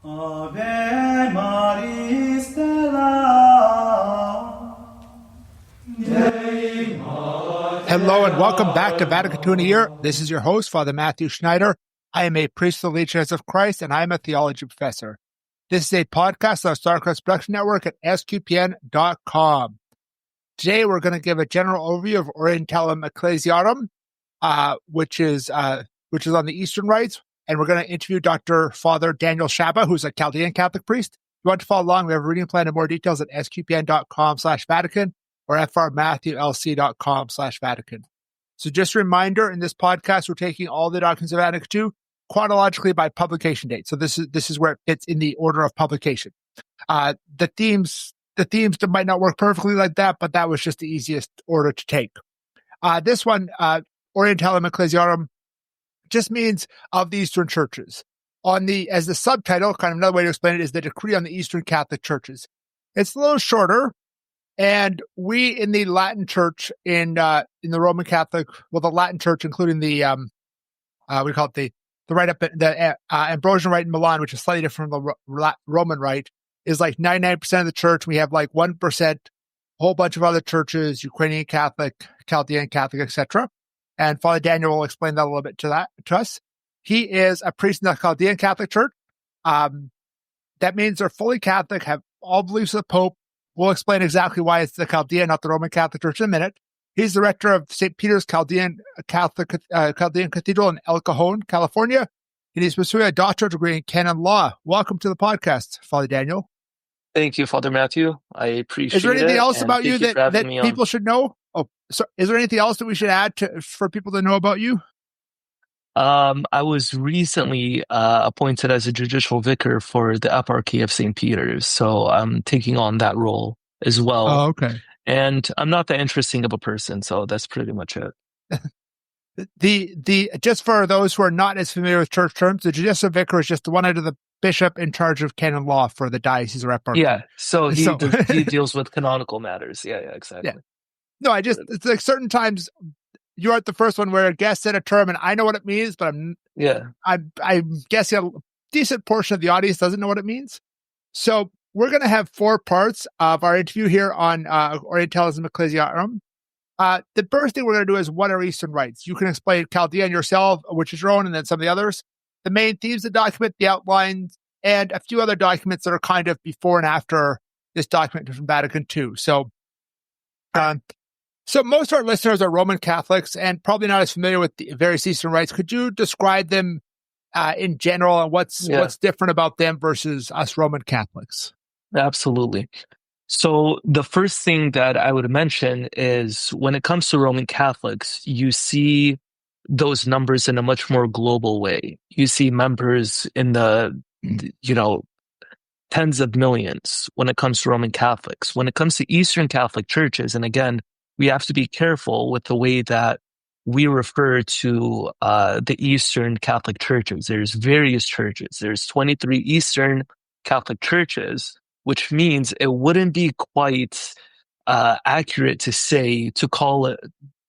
Ave Maris Stella. Hello and welcome back to Vatican II in a Year. This is your host, Father Matthew Schneider. I am a priest of the Legionaries of Christ, and I am a theology professor. This is a podcast on the StarCrest Production Network at sqpn.com. Today, we're going to give a general overview of Orientalium Ecclesiarum, which is on the Eastern rites, and we're going to interview Dr. Father Daniel Shaba, who's a Chaldean Catholic priest. If you want to follow along, we have a reading plan and more details at sqpn.com/Vatican or frmatthewlc.com/Vatican. So just a reminder, in this podcast, we're taking all the documents of Vatican II chronologically by publication date. So this is where it fits in the order of publication. The themes might not work perfectly like that, but that was just the easiest order to take. This one, Orientalium Ecclesiarum, just means of the Eastern churches. As the subtitle, kind of another way to explain it is the decree on the Eastern Catholic churches. It's a little shorter, and we in the Latin Church in the Roman Catholic, the Latin Church, including the we call it the rite up the Ambrosian rite in Milan, which is slightly different from the Roman rite, is like 99% of the church. We have like 1%, a whole bunch of other churches, Ukrainian Catholic, Chaldean Catholic, etc. And Father Daniel will explain that a little bit to us. He is a priest in the Chaldean Catholic Church. That means they're fully Catholic, have all beliefs of the Pope. We'll explain exactly why it's the Chaldean, not the Roman Catholic Church, in a minute. He's the rector of St. Peter's Chaldean Cathedral in El Cajon, California, and he's pursuing a doctorate degree in canon law. Welcome to the podcast, Father Daniel. Thank you, Father Matthew. I appreciate it. Is there anything else about you that people people should know? Oh, so is there anything else that we should add for people to know about you? I was recently appointed as a judicial vicar for the Eparchy of St. Peter's, so I'm taking on that role as well. Oh, okay. And I'm not that interesting of a person, so that's pretty much it. Just for those who are not as familiar with church terms, the judicial vicar is just the one under the bishop in charge of canon law for the diocese or eparchy. Yeah, so he deals with canonical matters. Yeah, exactly. Yeah. No, it's like certain times you aren't the first one where a guest said a term and I know what it means, but I'm guessing a decent portion of the audience doesn't know what it means. So we're going to have 4 parts of our interview here on Orientalism Ecclesiarum. The first thing we're going to do is what are Eastern rites? You can explain Chaldean yourself, which is your own, and then some of the others. The main themes of the document, the outlines, and a few other documents that are kind of before and after this document from Vatican II. So most of our listeners are Roman Catholics and probably not as familiar with the various Eastern rites. Could you describe them in general and what's different about them versus us Roman Catholics? Absolutely. So the first thing that I would mention is when it comes to Roman Catholics, you see those numbers in a much more global way. You see members in the, tens of millions when it comes to Roman Catholics. When it comes to Eastern Catholic churches, and again, we have to be careful with the way that we refer to the Eastern Catholic churches. There's various churches. There's 23 Eastern Catholic churches, which means it wouldn't be quite accurate to call it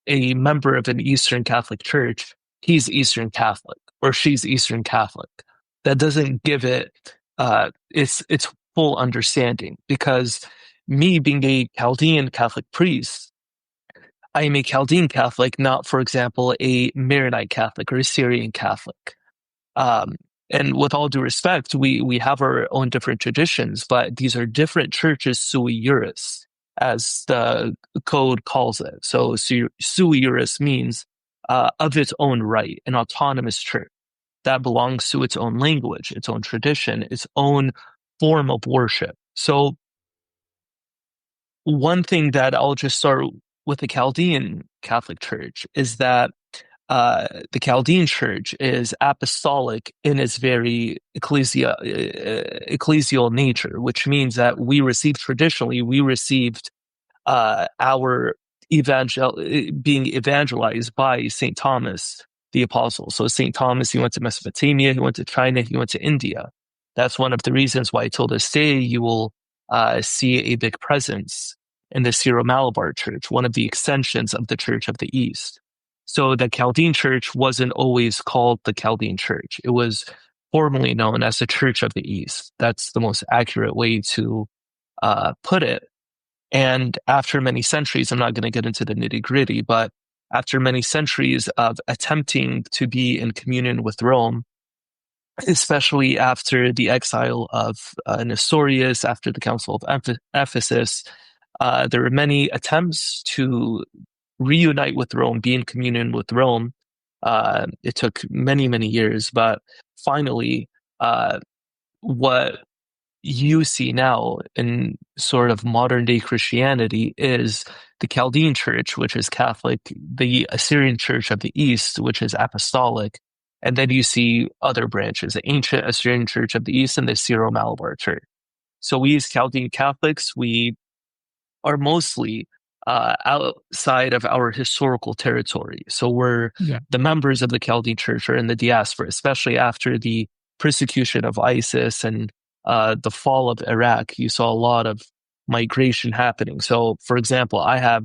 a member of an Eastern Catholic church, he's Eastern Catholic or she's Eastern Catholic. That doesn't give it its full understanding, because me being a Chaldean Catholic priest, I am a Chaldean Catholic, not, for example, a Maronite Catholic or a Syrian Catholic. And with all due respect, we have our own different traditions, but these are different churches sui juris, as the code calls it. So sui juris means of its own right, an autonomous church that belongs to its own language, its own tradition, its own form of worship. So one thing that I'll just start with the Chaldean Catholic Church is that the Chaldean Church is apostolic in its very ecclesial nature, which means that we received our being evangelized by St. Thomas the Apostle. So St. Thomas, he went to Mesopotamia, he went to China, he went to India. That's one of the reasons why till this day you will see a big presence in the Syro-Malabar Church, one of the extensions of the Church of the East. So the Chaldean Church wasn't always called the Chaldean Church. It was formerly known as the Church of the East. That's the most accurate way to put it. And after many centuries, I'm not going to get into the nitty-gritty, but after many centuries of attempting to be in communion with Rome, especially after the exile of Nestorius, after the Council of Ephesus, there were many attempts to reunite with Rome, be in communion with Rome. It took many, many years, but finally, what you see now in sort of modern day Christianity is the Chaldean Church, which is Catholic, the Assyrian Church of the East, which is Apostolic, and then you see other branches, the ancient Assyrian Church of the East and the Syro-Malabar Church. So we as Chaldean Catholics, we are mostly outside of our historical territory. So we're the members of the Chaldean Church are in the diaspora, especially after the persecution of ISIS and the fall of Iraq. You saw a lot of migration happening. So, for example, I have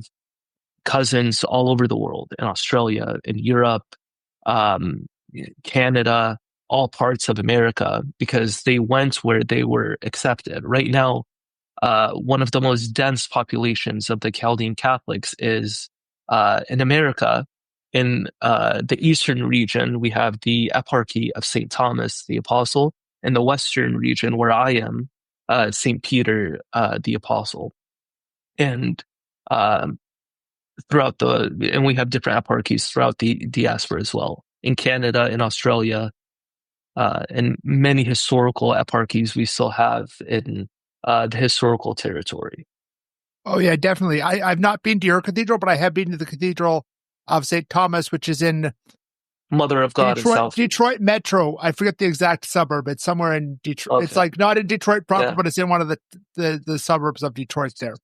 cousins all over the world, in Australia, in Europe, Canada, all parts of America, because they went where they were accepted. Right now, one of the most dense populations of the Chaldean Catholics is in America. In the eastern region, we have the Eparchy of St. Thomas the Apostle. In the western region, where I am, St. Peter the Apostle. And and we have different eparchies throughout the diaspora as well. In Canada, in Australia, and many historical eparchies we still have in the historical territory. Oh, yeah, definitely. I've not been to your cathedral, but I have been to the Cathedral of St. Thomas, which is in Mother of God Detroit, in South. Detroit Metro. I forget the exact suburb. It's somewhere in Detroit. Okay. It's like not in Detroit proper, Yeah. but it's in one of the suburbs of Detroit there.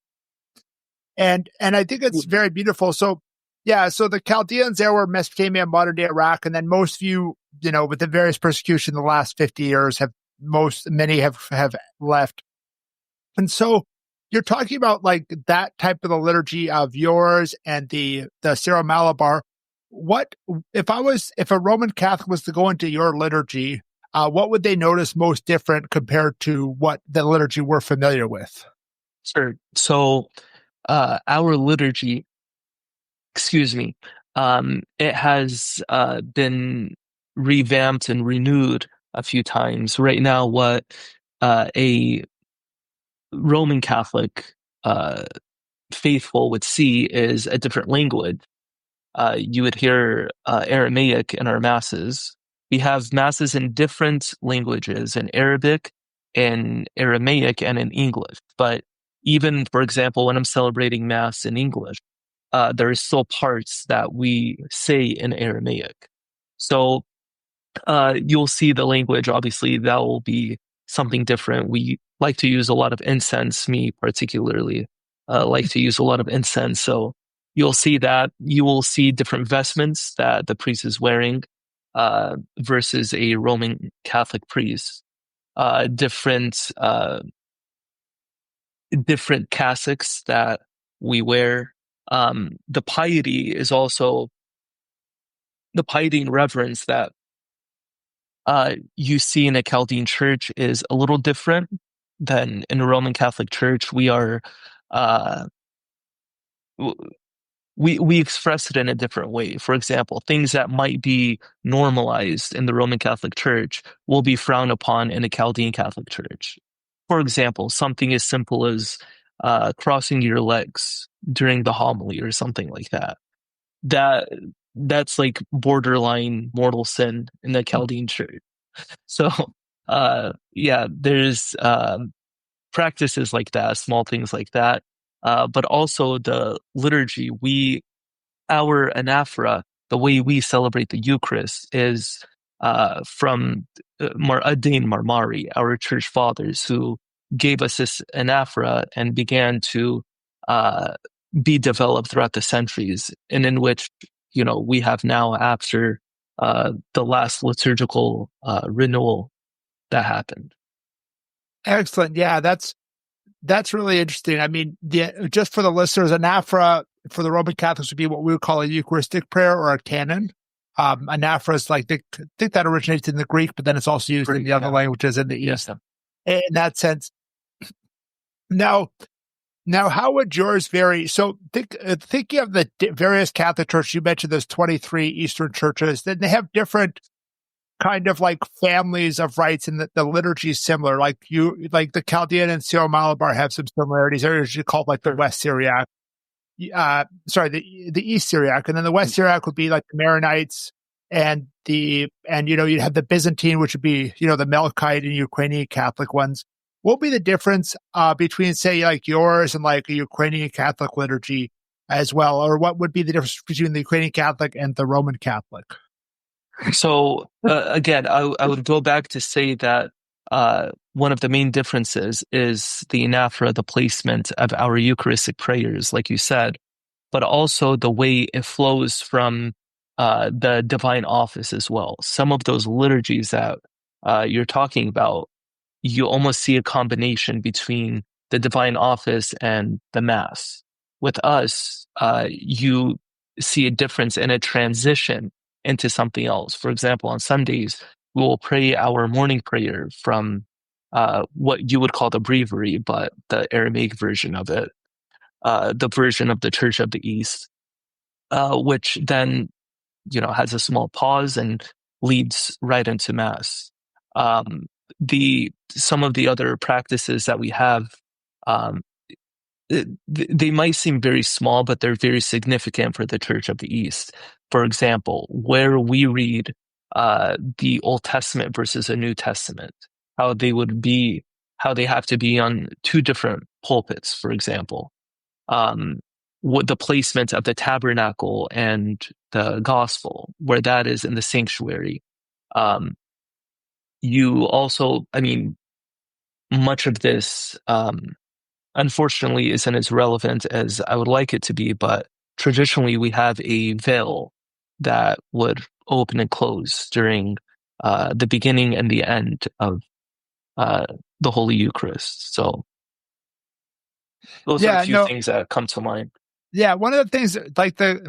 And I think it's very beautiful. So, yeah, so the Chaldeans there were Mesopotamia and modern day Iraq, and then most of you know, with the various persecution the last 50 years, many have left. And so you're talking about like that type of the liturgy of yours and the Syro-Malabar. What if a Roman Catholic was to go into your liturgy, what would they notice most different compared to what the liturgy we're familiar with? Sure. So our liturgy, it has been revamped and renewed a few times. Right now, what a Roman Catholic faithful would see is a different language. You would hear Aramaic in our masses. We have masses in different languages, in Arabic, in Aramaic, and in English. But even, for example, when I'm celebrating Mass in English, there are still parts that we say in Aramaic. So you'll see the language, obviously, that will be something different. We like to use a lot of incense, me particularly, like to use a lot of incense. So you'll see that. You will see different vestments that the priest is wearing versus a Roman Catholic priest. Different cassocks that we wear. The piety is also the piety and reverence that you see in a Chaldean church is a little different than in a Roman Catholic church. We are we express it in a different way. For example, things that might be normalized in the Roman Catholic Church will be frowned upon in a Chaldean Catholic Church. For example, something as simple as crossing your legs during the homily or something like that. That's like borderline mortal sin in the Chaldean Church. So, there's practices like that, small things like that. But also the liturgy, our anaphora, the way we celebrate the Eucharist is from Adain Marmari, our church fathers, who gave us this anaphora and began to be developed throughout the centuries, and in which, we have now after the last liturgical renewal that happened. Excellent. Yeah, that's really interesting. I mean, just for the listeners, anaphora for the Roman Catholics would be what we would call a Eucharistic prayer or a canon. anaphora is like, I think that originates in the Greek, but then it's also used in the other languages in the East. In that sense. Now, how would yours vary? So thinking of the various Catholic churches, you mentioned there's 23 Eastern churches, then they have different kind of like families of rites, and the liturgy is similar. Like the Chaldean and Syro-Malabar have some similarities. They're usually called like the West Syriac. The East Syriac, and then the West Syriac would be like the Maronites, and you'd have the Byzantine, which would be the Melkite and Ukrainian Catholic ones. What would be the difference between, say, like yours and like a Ukrainian Catholic liturgy as well, or what would be the difference between the Ukrainian Catholic and the Roman Catholic? So again, I would go back to say that one of the main differences is the anaphora, the placement of our Eucharistic prayers, like you said, but also the way it flows from the divine office as well. Some of those liturgies that you're talking about, you almost see a combination between the divine office and the Mass. With us, you see a difference and a transition into something else. For example, on Sundays, we will pray our morning prayer from what you would call the breviary, but the Aramaic version of it, the version of the Church of the East, which then has a small pause and leads right into Mass. Some of the other practices that we have, they might seem very small, but they're very significant for the Church of the East. For example, where we read the Old Testament versus a New Testament, how they have to be on two different pulpits, for example. What the placement of the tabernacle and the gospel, where that is in the sanctuary. You also, much of this, unfortunately, isn't as relevant as I would like it to be, but traditionally we have a veil that would open and close during the beginning and the end of the Holy Eucharist. So those are a few things that come to mind. Yeah, one of the things,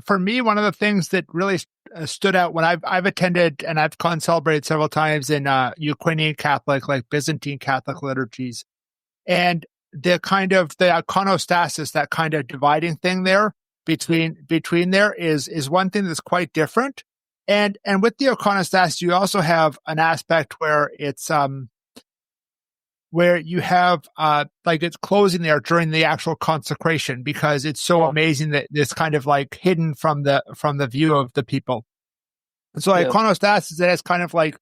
for me, one of the things that really stood out when I've attended and I've celebrated several times in Ukrainian Catholic, like Byzantine Catholic liturgies, and the kind of the iconostasis, that kind of dividing thing there between there is one thing that's quite different. And with the iconostasis, you also have an aspect where it's where you have like it's closing there during the actual consecration, because it's so amazing that it's kind of like hidden from the view of the people. And so iconostasis, it is kind of like,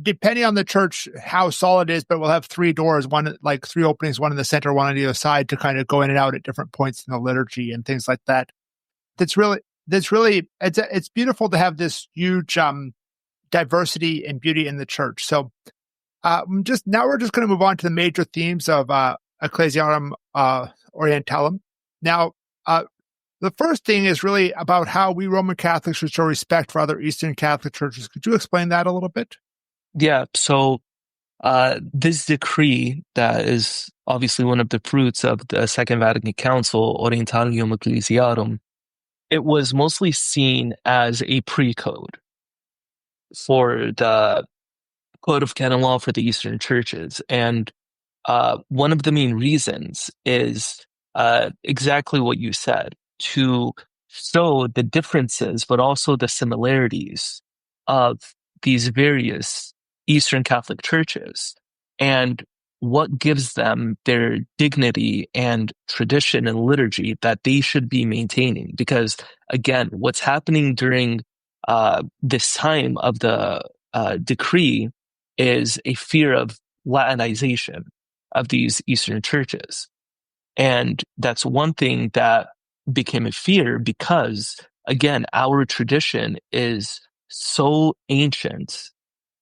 depending on the church how solid it is, but we'll have three doors, three openings, one in the center, one on either side, to kind of go in and out at different points in the liturgy and things like that. It's beautiful to have this huge diversity and beauty in the church. So we're just going to move on to the major themes of Ecclesiarum Orientalium. Now, the first thing is really about how we Roman Catholics should show respect for other Eastern Catholic churches. Could you explain that a little bit? Yeah. So this decree, that is obviously one of the fruits of the Second Vatican Council, Orientalium Ecclesiarum, it was mostly seen as a pre-code for the Code of Canon Law for the Eastern churches. And one of the main reasons is exactly what you said, to show the differences, but also the similarities of these various Eastern Catholic churches, and what gives them their dignity and tradition and liturgy that they should be maintaining. Because again, what's happening during this time of the decree is a fear of Latinization of these Eastern churches. And that's one thing that became a fear, because, again, our tradition is so ancient,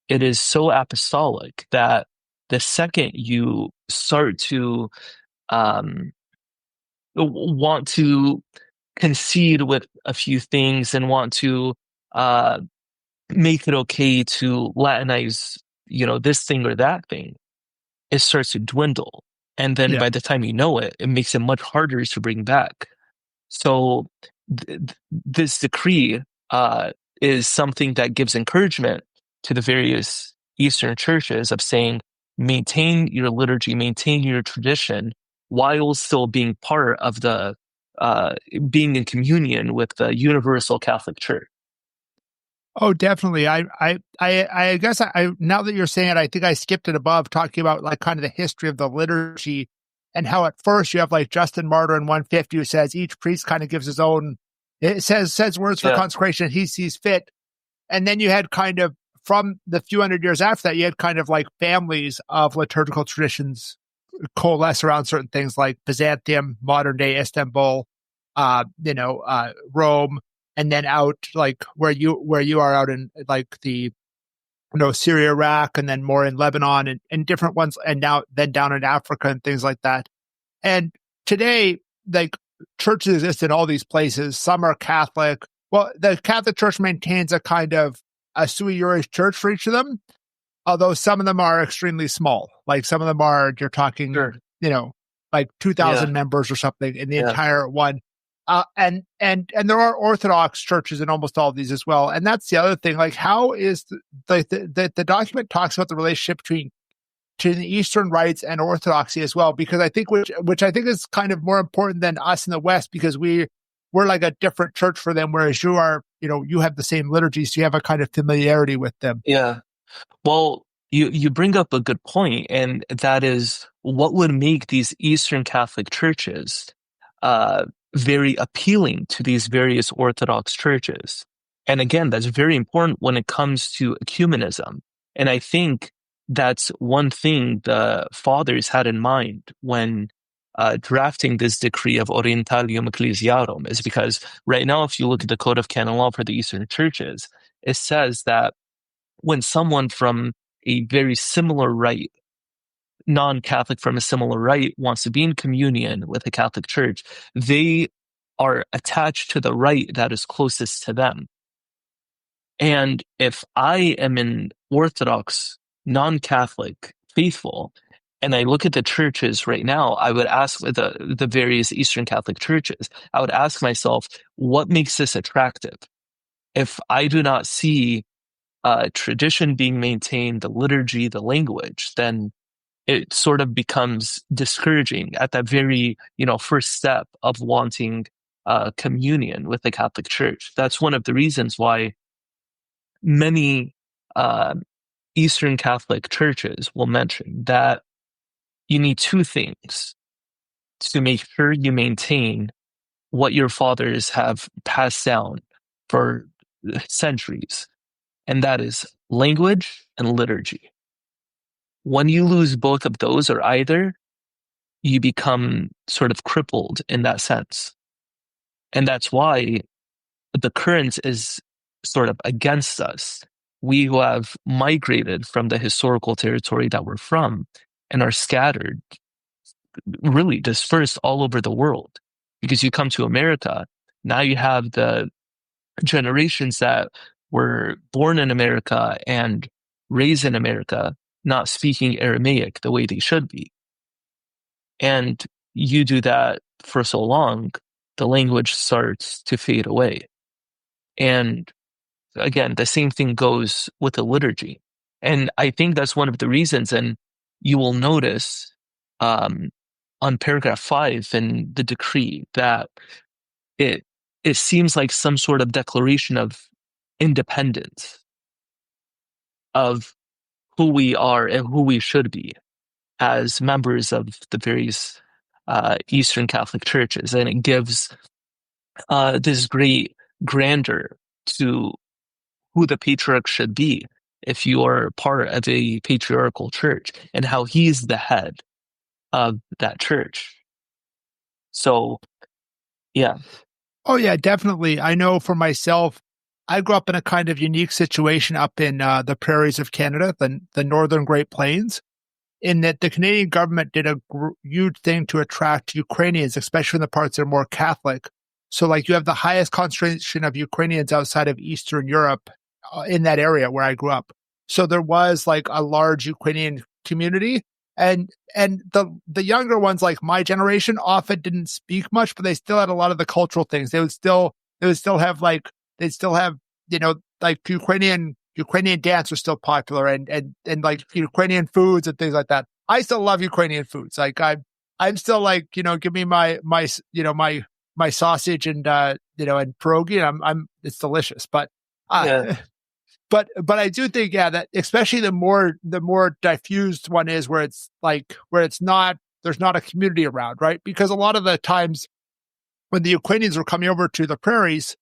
it is so apostolic, that the second you start to want to concede with a few things and want to make it okay to Latinize, this thing or that thing, it starts to dwindle. And then by the time you know it, it makes it much harder to bring back. So this decree is something that gives encouragement to the various Eastern churches of saying, maintain your liturgy, maintain your tradition, while still being part of the being in communion with the universal Catholic Church. Oh, definitely. I guess now that you're saying it, I think I skipped it above talking about like kind of the history of the liturgy and how at first you have like Justin Martyr in 150 who says each priest kind of gives his own, it says words for consecration he sees fit. And then you had kind of from the few hundred years after that, you had kind of like families of liturgical traditions coalesce around certain things like Byzantium, modern day Istanbul, Rome, and then out like where you are out in like the Syria, Iraq, and then more in Lebanon and different ones, and now then down in Africa and things like that. And today, like churches exist in all these places. Some are Catholic. Well, the Catholic Church maintains a kind of a sui juris church for each of them, although some of them are extremely small. Like some of them are, you're talking, like 2,000 members or something in the entire one. And there are Orthodox churches in almost all of these as well. And that's the other thing. Like, how is the document talks about the relationship between the Eastern rites and Orthodoxy as well? Because I think which I think is kind of more important than us in the West, because we're like a different church for them, whereas you are, you have the same liturgy, so you have a kind of familiarity with them. Yeah. Well, you bring up a good point, and that is what would make these Eastern Catholic churches very appealing to these various Orthodox churches. And again, that's very important when it comes to ecumenism. And I think that's one thing the fathers had in mind when drafting this decree of Orientalium Ecclesiarum, is because right now, if you look at the Code of Canon Law for the Eastern churches, it says that when someone from a very similar rite, non-Catholic from a similar rite, wants to be in communion with the Catholic Church, they are attached to the rite that is closest to them. And if I am an Orthodox, non-Catholic faithful, and I look at the churches right now, I would ask the various Eastern Catholic churches, I would ask myself, what makes this attractive? If I do not see tradition being maintained, the liturgy, the language, then it sort of becomes discouraging at that very, first step of wanting communion with the Catholic Church. That's one of the reasons why many Eastern Catholic churches will mention that you need two things to make sure you maintain what your fathers have passed down for centuries, and that is language and liturgy. When you lose both of those, or either, you become sort of crippled in that sense. And that's why the current is sort of against us. We who have migrated from the historical territory that we're from and are scattered, really dispersed all over the world. Because you come to America, now you have the generations that were born in America and raised in America not speaking Aramaic the way they should be. And you do that for so long, the language starts to fade away. And again, the same thing goes with the liturgy. And I think that's one of the reasons, and you will notice on paragraph 5 in the decree that it seems like some sort of declaration of independence of who we are and who we should be as members of the various Eastern Catholic churches. And it gives this great grandeur to who the patriarch should be if you are part of a patriarchal church, and how he's the head of that church. So, yeah. Oh, yeah, definitely. I know for myself, I grew up in a kind of unique situation up in the prairies of Canada, the northern Great Plains, in that the Canadian government did a huge thing to attract Ukrainians, especially in the parts that are more Catholic. So like you have the highest concentration of Ukrainians outside of Eastern Europe in that area where I grew up. So there was like a large Ukrainian community, and the younger ones, like my generation, often didn't speak much, but they still had a lot of the cultural things. They'd still have like Ukrainian dance are still popular, and like Ukrainian foods and things like that. I still love Ukrainian foods. Like I'm still like, give me my sausage and and pierogi, and I'm it's delicious. But Yeah. but I do think, yeah, that especially the more diffused one is, where it's not, there's not a community around, right? Because a lot of the times when the Ukrainians were coming over to the prairies,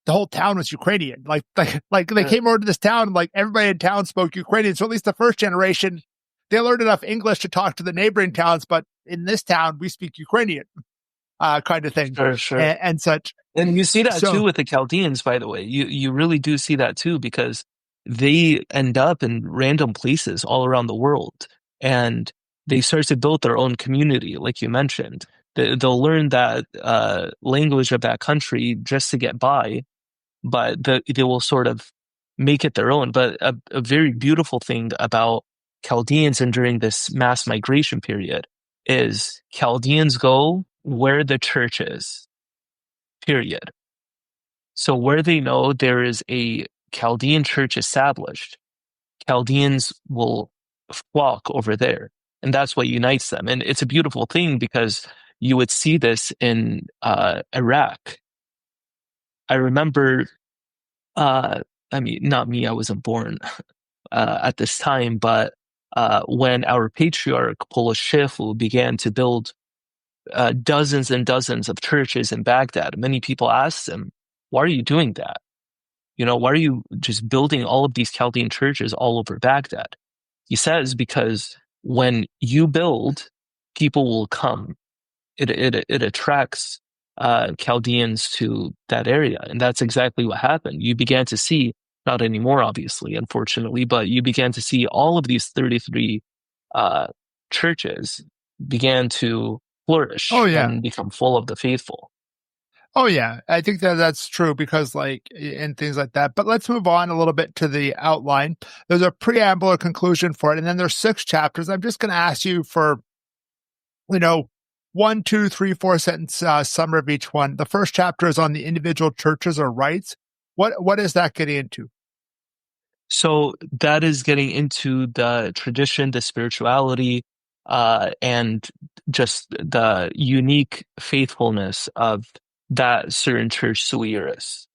the whole town was Ukrainian. Like they came over to this town, and like everybody in town spoke Ukrainian. So at least the first generation, they learned enough English to talk to the neighboring towns, but in this town we speak Ukrainian, kind of thing, Sure. and such. And you see that too So with the Chaldeans, by the way. You really do see that too, because they end up in random places all around the world, and they start to build their own community, like you mentioned. They'll learn that language of that country just to get by, but they will sort of make it their own. But a very beautiful thing about Chaldeans and during this mass migration period is Chaldeans go where the church is, period. So where they know there is a Chaldean church established, Chaldeans will flock over there. And that's what unites them. And it's a beautiful thing, because you would see this in Iraq. I remember, I mean, not me, I wasn't born at this time, but when our patriarch Poloshefu began to build dozens and dozens of churches in Baghdad, many people asked him, why are you doing that? Why are you just building all of these Chaldean churches all over Baghdad? He says, because when you build, people will come. It attracts Chaldeans to that area. And that's exactly what happened. You began to see, not anymore, obviously, unfortunately, but you began to see all of these 33 churches began to oh flourish yeah. and become full of the faithful. Oh yeah, I think that's true, because and things like that. But let's move on a little bit to the outline. There's a preamble or conclusion for it, and then there's 6 chapters. I'm just going to ask you for, 1, 2, 3, 4 sentence summary of each one. The first chapter is on the individual churches or rites. What is that getting into? So that is getting into the tradition, the spirituality, and just the unique faithfulness of that certain church sui iuris.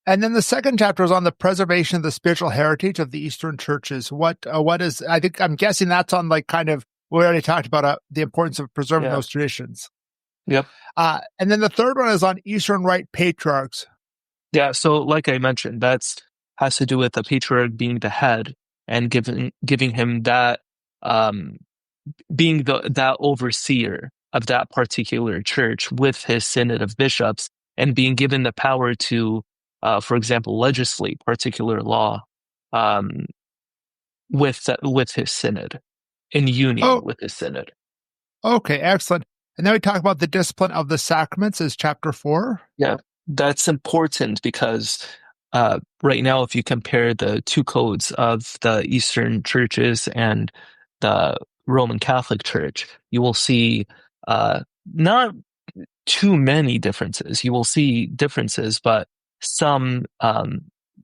And then the second chapter is on the preservation of the spiritual heritage of the Eastern churches. What is? I'm guessing that's on kind of, we already talked about the importance of preserving those traditions. Yep. And then the third one is on Eastern Rite patriarchs. Yeah. So like I mentioned, that's has to do with the patriarch being the head and giving him that, being that overseer of that particular church with his synod of bishops, and being given the power to, for example, legislate particular law with his synod, in union with his synod. Okay, excellent. And then we talk about the discipline of the sacraments as chapter 4. Yeah, that's important, because right now, if you compare the 2 codes of the Eastern churches and the Roman Catholic Church, you will see not too many differences. You will see differences, but some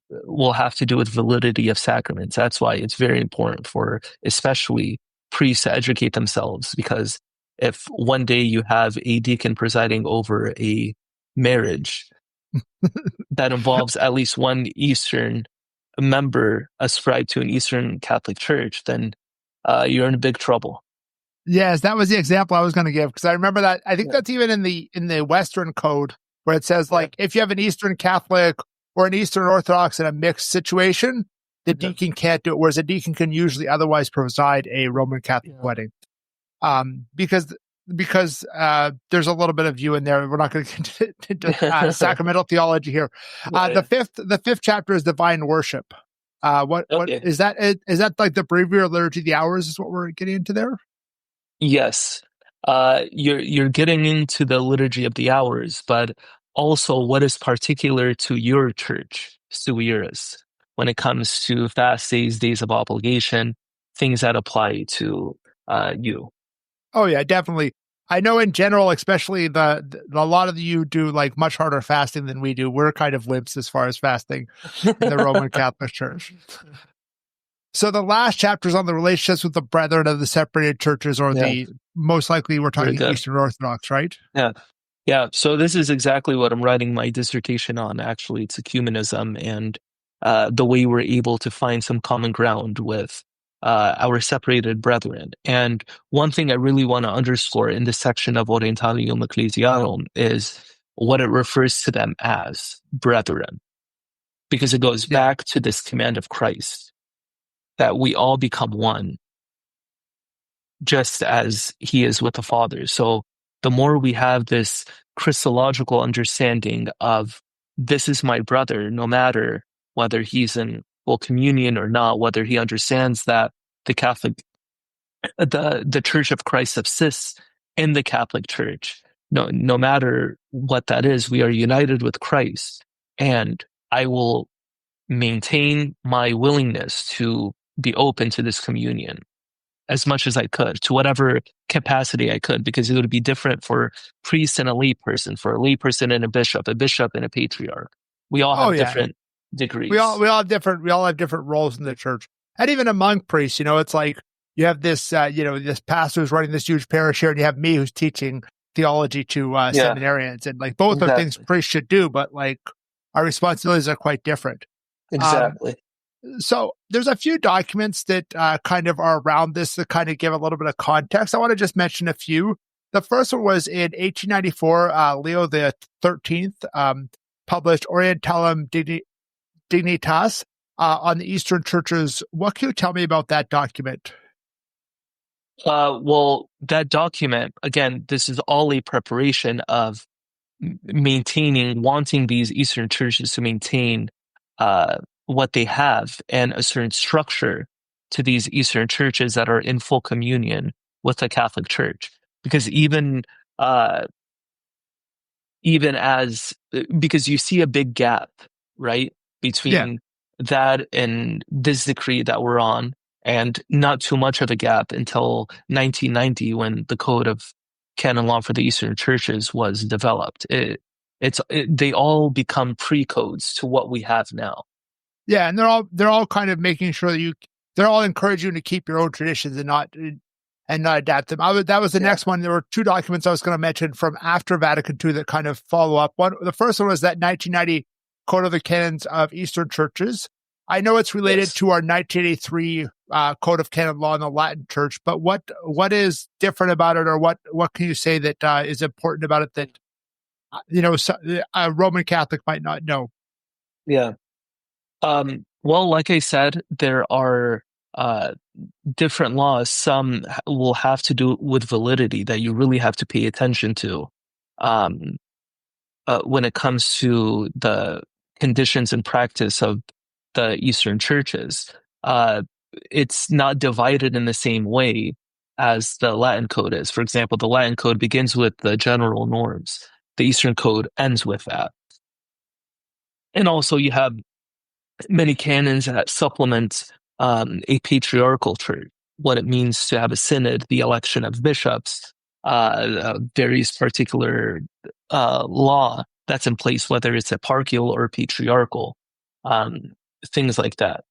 will have to do with validity of sacraments. That's why it's very important for especially priests to educate themselves, because if one day you have a deacon presiding over a marriage that involves at least one Eastern member ascribed to an Eastern Catholic Church, then you're in big trouble. Yes, that was the example I was going to give, because I remember that. I think that's even in the Western code, where it says if you have an Eastern Catholic or an Eastern Orthodox in a mixed situation, the deacon can't do it, whereas a deacon can usually otherwise preside a Roman Catholic wedding. Because there's a little bit of you in there. We're not going to get into sacramental theology here. The fifth chapter is divine worship. What is that? Is that like the breviary or liturgy of the hours is what we're getting into there? Yes. You're getting into the liturgy of the hours, but also what is particular to your church, sui iuris, when it comes to fast days, days of obligation, things that apply to you. Oh yeah, definitely. I know in general, especially a lot of you do like much harder fasting than we do. We're kind of wimps as far as fasting in the Roman Catholic Church. So the last chapter is on the relationships with the brethren of the separated churches, or the most likely we're talking Eastern Orthodox, right? Yeah. Yeah. So this is exactly what I'm writing my dissertation on. Actually, it's ecumenism and the way we're able to find some common ground with our separated brethren. And one thing I really want to underscore in this section of Orientalium Ecclesiarum is what it refers to them as, brethren, because it goes back to this command of Christ that we all become one, just as he is with the Father. So the more we have this Christological understanding of this is my brother, no matter whether he's in full communion or not, whether he understands that the Church of Christ subsists in the Catholic Church. No matter what that is, we are united with Christ, and I will maintain my willingness to be open to this communion as much as I could, to whatever capacity I could, because it would be different for priest and a lay person, for a lay person and a bishop and a patriarch. We all have different degrees. We all have different roles in the church. And even among priests, it's like you have this this pastor who's running this huge parish here, and you have me who's teaching theology to seminarians, and like both are things priests should do, but like our responsibilities are quite different. Exactly. So there's a few documents that kind of are around this that kind of give a little bit of context. I want to just mention a few. The first one was in 1894. Leo the 13th published Orientalium Dignitas on the Eastern churches. What can you tell me about that document? Well, that document, again, this is all a preparation of wanting these Eastern churches to maintain what they have and a certain structure to these Eastern churches that are in full communion with the Catholic Church. Because because you see a big gap, right, between that and this decree that we're on, and not too much of a gap until 1990 when the Code of Canon Law for the Eastern Churches was developed. They all become pre-codes to what we have now. Yeah, and they're all kind of making sure that they're all encouraging you to keep your own traditions and not adapt them. That was the next one. There were two documents I was going to mention from after Vatican II that kind of follow up. The first one was that 1990 Code of the Canons of Eastern Churches. I know it's related to our 1983 Code of Canon Law in the Latin Church, but what is different about it, or what can you say that is important about it that a Roman Catholic might not know? Yeah. Well, like I said, there are different laws. Some will have to do with validity that you really have to pay attention to when it comes to the conditions and practice of the Eastern churches. It's not divided in the same way as the Latin Code is. For example, the Latin Code begins with the general norms. The Eastern Code ends with that. And also you have many canons that supplement a patriarchal church, what it means to have a synod, the election of bishops, various particular law that's in place, whether it's eparchial or patriarchal, things like that.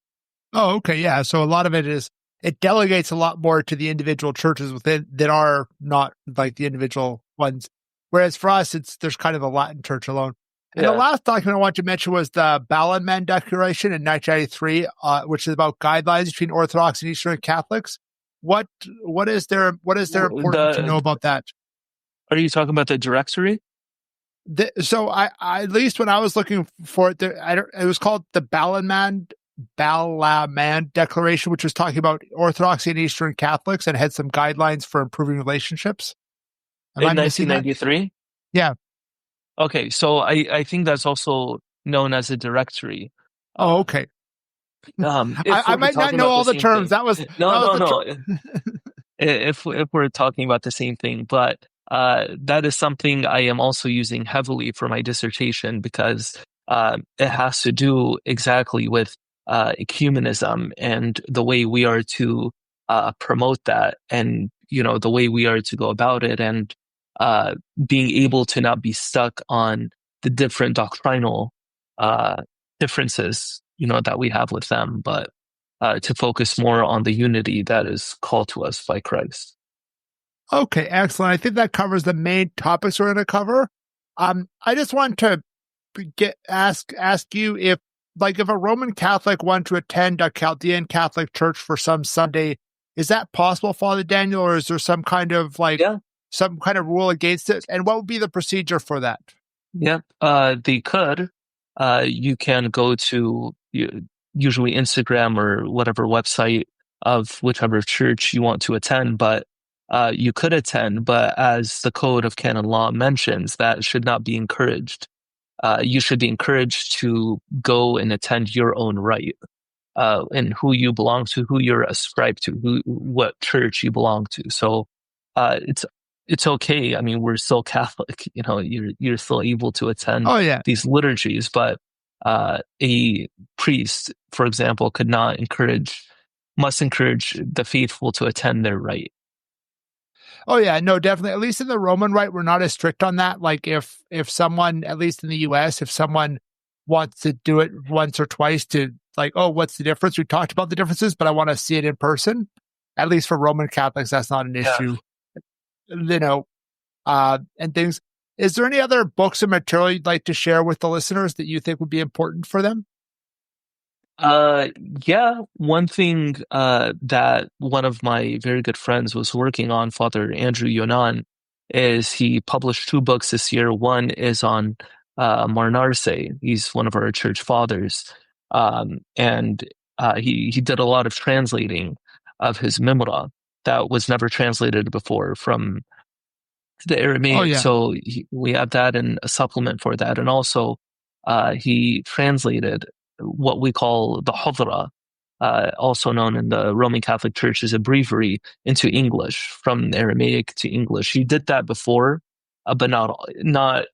Oh, okay, yeah. So a lot of it delegates a lot more to the individual churches within that are not like the individual ones. Whereas for us, there's kind of the Latin Church alone. And the last document I want to mention was the Ballenmann Declaration in 1993, which is about guidelines between Orthodox and Eastern Catholics. What is there important to know about that? Are you talking about the directory? So I at least when I was looking for it, it was called the Ballenmann Declaration, which was talking about Orthodoxy and Eastern Catholics and had some guidelines for improving relationships. In 1993? Yeah. Okay, so I think that's also known as a directory. Oh, okay. I might not know all the terms. That was no. If we're talking about the same thing, but that is something I am also using heavily for my dissertation because it has to do exactly with ecumenism and the way we are to promote that, and the way we are to go about it, and being able to not be stuck on the different doctrinal differences, that we have with them, but to focus more on the unity that is called to us by Christ. Okay, excellent. I think that covers the main topics we're going to cover. I just want to ask you if a Roman Catholic wanted to attend a Chaldean Catholic church for some Sunday, is that possible, Father Daniel, or is there some kind of some kind of rule against it? And what would be the procedure for that? Yeah, they could. You can go to usually Instagram or whatever website of whichever church you want to attend, but you could attend, but as the Code of Canon Law mentions, that should not be encouraged. You should be encouraged to go and attend your own right, and who you belong to, who you're ascribed to, what church you belong to. So it's okay. I mean, we're still Catholic. You're still able to attend these liturgies, but a priest, for example, must encourage the faithful to attend their right. Oh yeah, no, definitely. At least in the Roman Rite, we're not as strict on that. Like if someone, at least in the US, if someone wants to do it once or twice to what's the difference? We talked about the differences, but I want to see it in person. At least for Roman Catholics, that's not an issue. And things. Is there any other books and material you'd like to share with the listeners that you think would be important for them? Yeah, one thing that one of my very good friends was working on, Father Andrew Yonan, is he published 2 books this year. One is on Marnarse. He's one of our church fathers. And he did a lot of translating of his Memora that was never translated before from the Aramaic. Oh, yeah. So we have that and a supplement for that. And also he translated what we call the Hadra, also known in the Roman Catholic Church as a breviary, into English, from Aramaic to English. He did that before, but not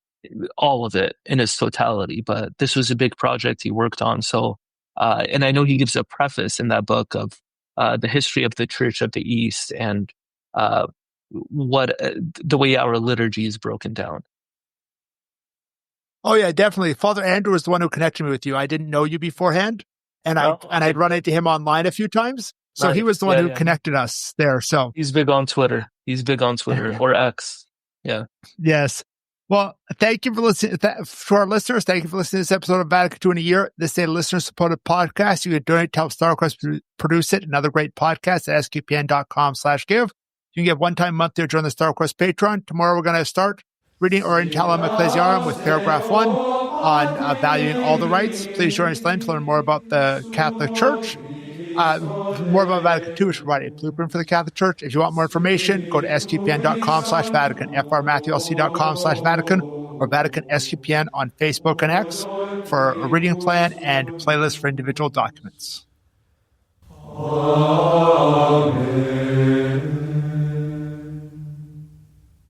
all of it in its totality. But this was a big project he worked on. So, and I know he gives a preface in that book of the history of the Church of the East and what the way our liturgy is broken down. Oh yeah, definitely. Father Andrew was the one who connected me with you. I didn't know you beforehand, and I'd run into him online a few times. So he was the one who connected us there. So he's big on Twitter. Or X. Yeah. Yes. Well, thank you for listening to our listeners. Thank you for listening to this episode of Vatican II in a Year. This is a listener-supported podcast. You can donate to help StarQuest produce it. Another great podcast at sqpn.com/give. You can give one-time monthly or join the StarQuest Patreon. Tomorrow we're going to start reading Orientalium Ecclesiarum with paragraph 1 on valuing all the rights. Please join us then to learn more about the Catholic Church. More about Vatican II, which provides a blueprint for the Catholic Church. If you want more information, go to sqpn.com/Vatican, frmatthewlc.com/Vatican, or Vatican SQPN on Facebook and X for a reading plan and playlist for individual documents.